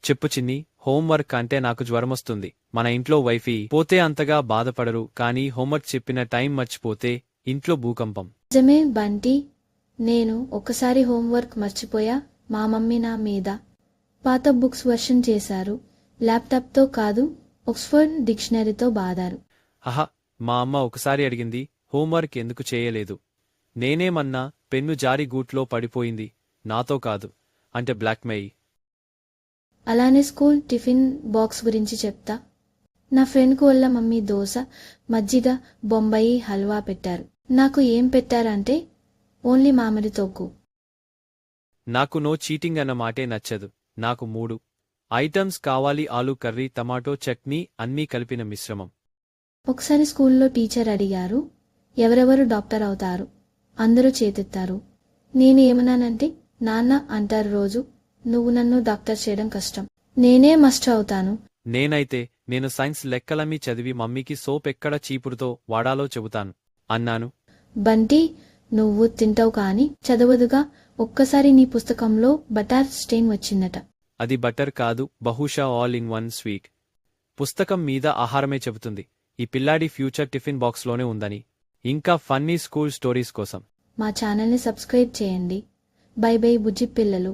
చెప్పు చిన్ని, హోంవర్క్ అంటే నాకు జ్వరమొస్తుంది. మన ఇంట్లో వైఫీ పోతే అంతగా బాధపడరు, కానీ హోంవర్క్ చెప్పిన టైం మర్చిపోతే ఇంట్లో భూకంపం. నిజమే బంటి, నేను ఒకసారి హోంవర్క్ మర్చిపోయా. మా మమ్మీ నా మీద పాత బుక్స్ వర్షన్ చేశారు. ల్యాప్టాప్తో కాదు, ఆక్స్ఫర్డ్ డిక్షనరీతో బాదారు. హహ, మా అమ్మ ఒకసారి అడిగింది, హోంవర్క్ ఎందుకు చేయలేదు. నేనేమన్నా, పెన్ను జారి గూట్లో పడిపోయింది, నాతో కాదు అంటే బ్లాక్మెయి. అలానే స్కూల్ టిఫిన్ బాక్స్ గురించి చెప్తా. నా ఫ్రెండ్కు వల్ల మమ్మీ దోశ, మజ్జిగ, బొంబాయి హల్వా పెట్టారు. నాకు ఏం పెట్టారంటే ఓన్లీ మామిడి తొక్కు. నాకు నో చీటింగ్ అన్న మాటే నచ్చదు. నాకు 3 ఐటమ్స్ కావాలి, ఆలూ కర్రీ, టమాటో చట్నీ, అన్నీ కలిపిన మిశ్రమం. ఒకసారి స్కూల్లో టీచర్ అడిగారు, ఎవరెవరు డాక్టర్ అవుతారు? అందరూ చేతెత్తారు. నేను ఏమన్నానంటే, నాన్న అంటారు రోజు, నువ్వు నన్ను డాక్టర్ చేయడం కష్టం, నేనే మాస్టర్ అవుతాను. నేనైతే నేను సైన్స్ లెక్కలన్నీ చదివి మమ్మీకి సోప్ ఎక్కడ చీపురుతో వాడాలో చెబుతాను అన్నాను. బంటి, నువ్వు తింటావు కాని చదవదుగా. ఒక్కసారి నీ పుస్తకంలో బటర్ స్టెయిన్ వచ్చిందట. అది బటర్ కాదు, బహుశా ఆల్ ఇన్ వన్ స్వీట్. పుస్తకం మీద ఆహారమే చెబుతుంది. ఈ పిల్లాడి ఫ్యూచర్ టిఫిన్ బాక్స్లోనే ఉందని. ఇంకా ఫన్నీ స్కూల్ స్టోరీస్ కోసం మా ఛానల్ని సబ్స్క్రైబ్ చేయండి. బై బై బుజ్జి పిల్లలు.